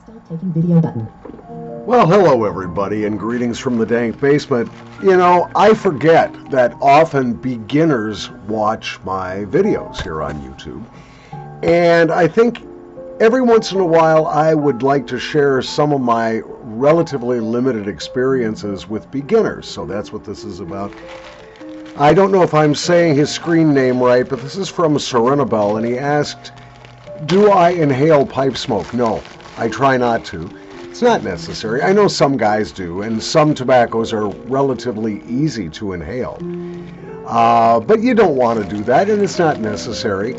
Stop taking video button. Well, hello everybody, and greetings from the dank basement. You know, I forget that often beginners watch my videos here on YouTube. And I think every once in a while I would like to share some of my relatively limited experiences with beginners. So that's what this is about. I don't know if I'm saying his screen name right, but this is from Serenabel, and he asked, do I inhale pipe smoke? No, I try not to. It's not necessary. I know some guys do, and some tobaccos are relatively easy to inhale. But you don't want to do that, and it's not necessary.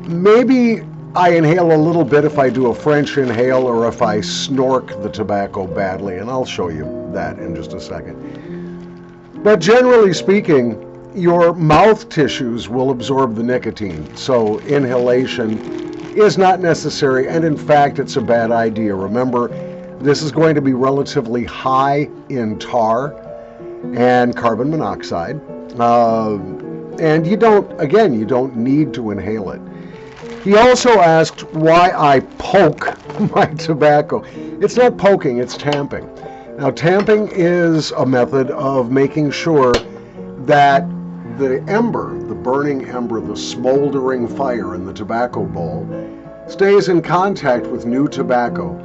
Maybe I inhale a little bit if I do a French inhale or if I snork the tobacco badly, and I'll show you that in just a second. But generally speaking, your mouth tissues will absorb the nicotine, so inhalation is not necessary, and in fact it's a bad idea. Remember, this is going to be relatively high in tar and carbon monoxide, and you don't need to inhale it. He also asked why I poke my tobacco. It's not poking, it's tamping. Now, tamping is a method of making sure that the ember, the burning ember, the smoldering fire in the tobacco bowl stays in contact with new tobacco,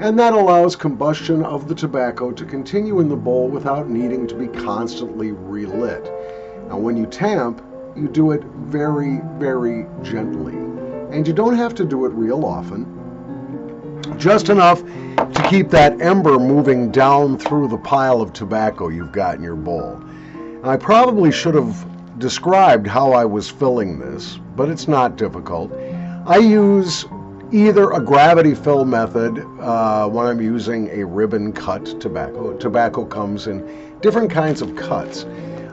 and that allows combustion of the tobacco to continue in the bowl without needing to be constantly relit. Now, when you tamp, you do it very, very gently, and you don't have to do it real often. Just enough to keep that ember moving down through the pile of tobacco you've got in your bowl. Now, I probably should have described how I was filling this, but it's not difficult. I use either a gravity fill method when I'm using a ribbon cut tobacco. Tobacco comes in different kinds of cuts.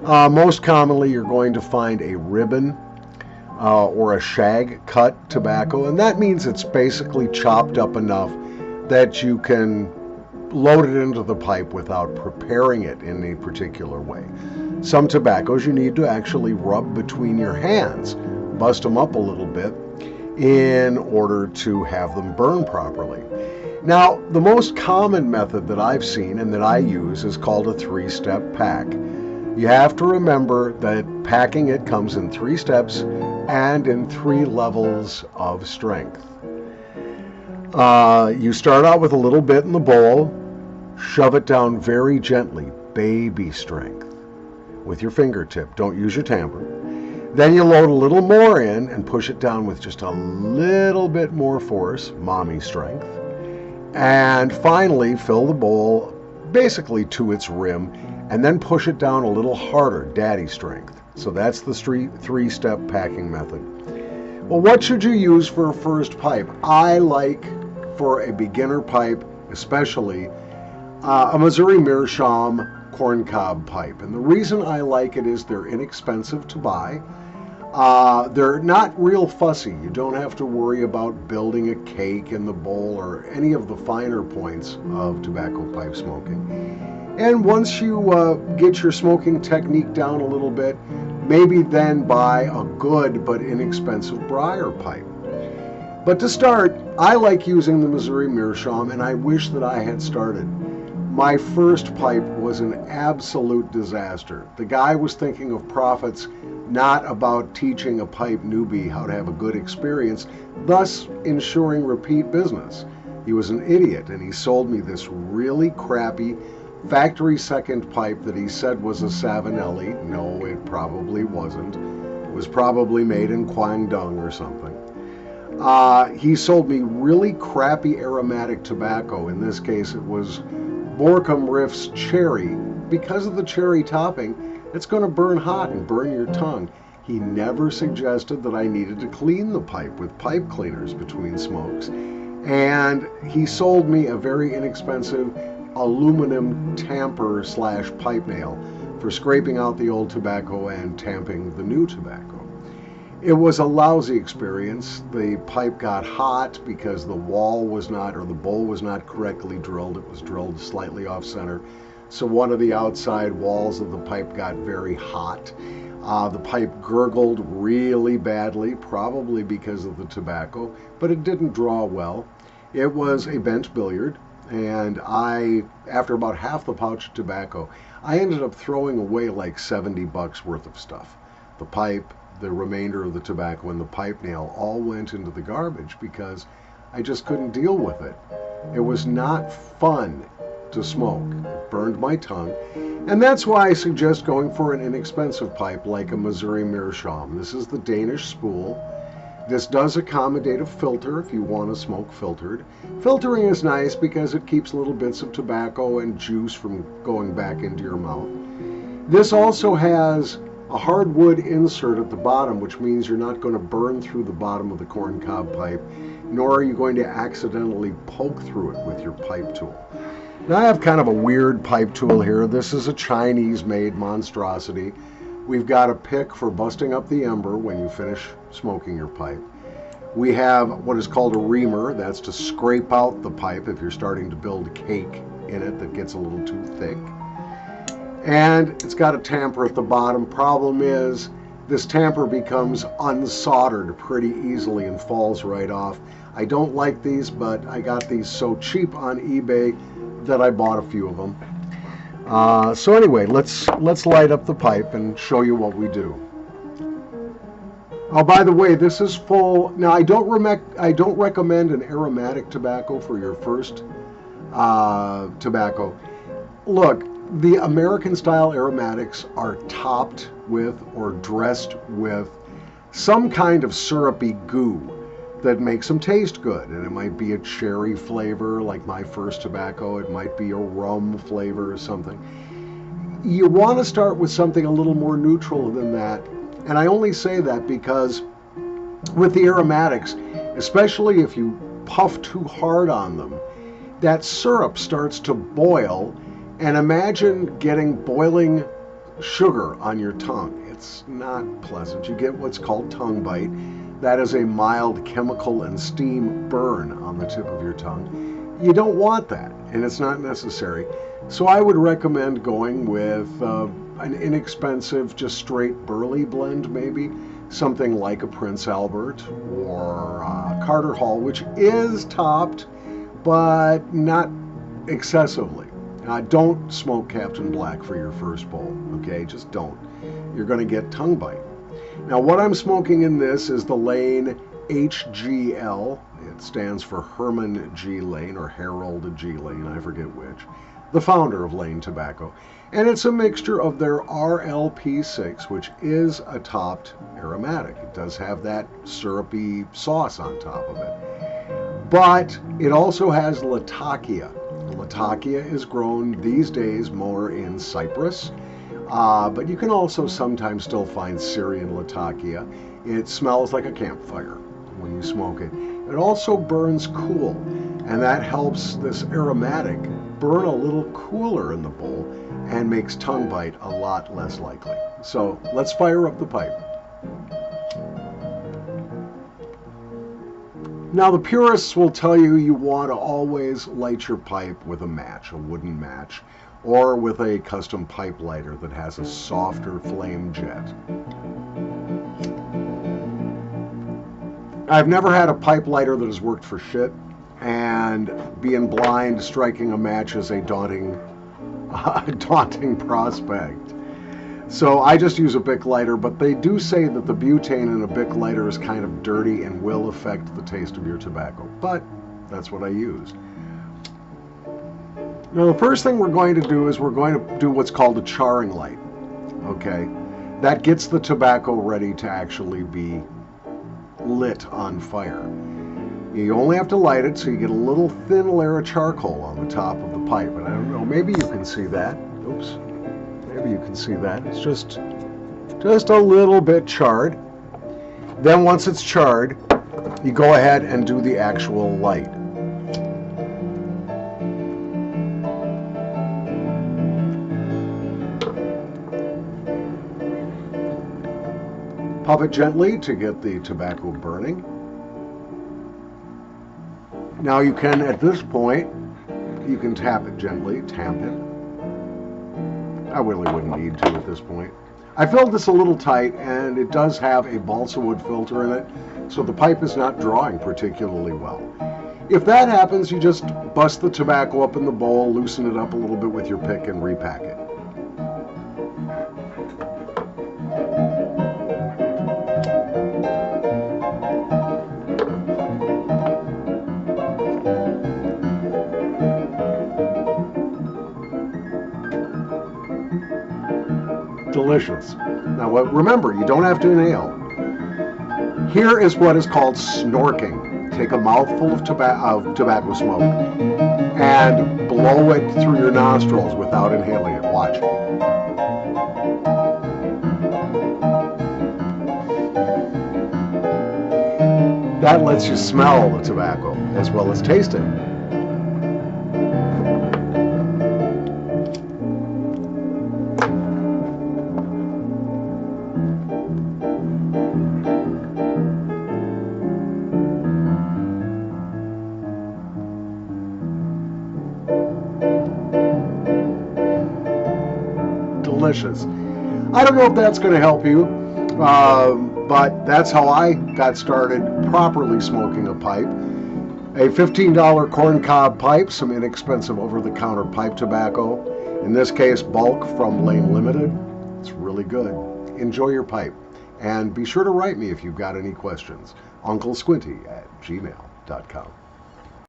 Most commonly, you're going to find a ribbon or a shag cut tobacco, and that means it's basically chopped up enough that you can load it into the pipe without preparing it in a particular way. Some tobaccos you need to actually rub between your hands, bust them up a little bit in order to have them burn properly. Now, the most common method that I've seen and that I use is called a three-step pack. You have to remember that packing it comes in 3 steps and in 3 levels of strength. You start out with a little bit in the bowl, shove it down very gently, baby strength, with your fingertip. Don't use your tamper. Then you load a little more in and push it down with just a little bit more force, mommy strength. And finally, fill the bowl basically to its rim, and then push it down a little harder, daddy strength. So that's the 3-step packing method. Well, what should you use for a first pipe? I like, for a beginner pipe especially, a Missouri Meerschaum corncob pipe. And the reason I like it is they're inexpensive to buy. They're not real fussy. You don't have to worry about building a cake in the bowl or any of the finer points of tobacco pipe smoking. And once you get your smoking technique down a little bit, maybe then buy a good but inexpensive Briar pipe. But to start, I like using the Missouri Meerschaum, and I wish that I had started. My first pipe was an absolute disaster. The guy was thinking of profits, not about teaching a pipe newbie how to have a good experience, thus ensuring repeat business. He was an idiot, and he sold me this really crappy factory second pipe that he said was a Savinelli. No, it probably wasn't. It was probably made in Guangdong or something. He sold me really crappy aromatic tobacco. In this case, it was Borkum Riff's cherry. Because of the cherry topping, it's going to burn hot and burn your tongue. He never suggested that I needed to clean the pipe with pipe cleaners between smokes. And he sold me a very inexpensive aluminum tamper / pipe nail for scraping out the old tobacco and tamping the new tobacco. It was a lousy experience. The pipe got hot because the wall was not, or the bowl was not correctly drilled. It was drilled slightly off center. So one of the outside walls of the pipe got very hot. The pipe gurgled really badly, probably because of the tobacco, but it didn't draw well. It was a bent billiard, and after about half the pouch of tobacco, I ended up throwing away like $70 worth of stuff. The pipe, the remainder of the tobacco, and the pipe nail all went into the garbage because I just couldn't deal with it. It was not fun to smoke. It burned my tongue. And that's why I suggest going for an inexpensive pipe like a Missouri Meerschaum. This is the Danish spool. This does accommodate a filter if you want to smoke filtered. Filtering is nice because it keeps little bits of tobacco and juice from going back into your mouth. This also has a hardwood insert at the bottom, which means you're not going to burn through the bottom of the corncob pipe, nor are you going to accidentally poke through it with your pipe tool. Now I have kind of a weird pipe tool here. This is a Chinese-made monstrosity. We've got a pick for busting up the ember when you finish smoking your pipe. We have what is called a reamer. That's to scrape out the pipe if you're starting to build cake in it that gets a little too thick. And it's got a tamper at the bottom. Problem is, this tamper becomes unsoldered pretty easily and falls right off. I don't like these, but I got these so cheap on eBay that I bought a few of them. So anyway, let's light up the pipe and show you what we do. Oh, by the way, this is full. Now, I don't recommend an aromatic tobacco for your first tobacco. Look, the American-style aromatics are topped with or dressed with some kind of syrupy goo that makes them taste good. And it might be a cherry flavor, like my first tobacco. It might be a rum flavor or something. You want to start with something a little more neutral than that. And I only say that because with the aromatics, especially if you puff too hard on them, that syrup starts to boil. And imagine getting boiling sugar on your tongue. It's not pleasant. You get what's called tongue bite. That is a mild chemical and steam burn on the tip of your tongue. You don't want that, and it's not necessary. So I would recommend going with an inexpensive, just straight burley blend, maybe. Something like a Prince Albert or Carter Hall, which is topped, but not excessively. Don't smoke Captain Black for your first bowl, okay? Just don't. You're going to get tongue bite. Now, what I'm smoking in this is the Lane HGL. It stands for Herman G. Lane, or Harold G. Lane, I forget which. The founder of Lane Tobacco. And it's a mixture of their RLP6, which is a topped aromatic. It does have that syrupy sauce on top of it. But it also has Latakia. Latakia is grown these days more in Cyprus. But you can also sometimes still find Syrian Latakia. It smells like a campfire when you smoke it. It also burns cool, and that helps this aromatic burn a little cooler in the bowl and makes tongue bite a lot less likely. So let's fire up the pipe. Now, the purists will tell you you want to always light your pipe with a match, a wooden match, or with a custom pipe lighter that has a softer flame jet. I've never had a pipe lighter that has worked for shit, and being blind, striking a match is a daunting prospect. So I just use a Bic lighter, but they do say that the butane in a Bic lighter is kind of dirty and will affect the taste of your tobacco, but that's what I use. Now, the first thing we're going to do is we're going to do what's called a charring light. Okay, that gets the tobacco ready to actually be lit on fire. You only have to light it so you get a little thin layer of charcoal on the top of the pipe. And I don't know, maybe you can see that. Oops, maybe you can see that. It's just a little bit charred. Then once it's charred, you go ahead and do the actual light. Puff it gently to get the tobacco burning. Now you can, at this point, you can tap it gently, tamp it. I really wouldn't need to at this point. I filled this a little tight, and it does have a balsa wood filter in it, so the pipe is not drawing particularly well. If that happens, you just bust the tobacco up in the bowl, loosen it up a little bit with your pick, and repack it. Delicious. Now, remember, you don't have to inhale. Here is what is called snorking. Take a mouthful of tobacco smoke and blow it through your nostrils without inhaling it. Watch. That lets you smell the tobacco as well as taste it. Delicious. I don't know if that's going to help you, but that's how I got started properly smoking a pipe. A $15 corncob pipe, some inexpensive over-the-counter pipe tobacco, in this case bulk from Lane Limited. It's really good. Enjoy your pipe, and be sure to write me if you've got any questions. UncleSquinty@gmail.com.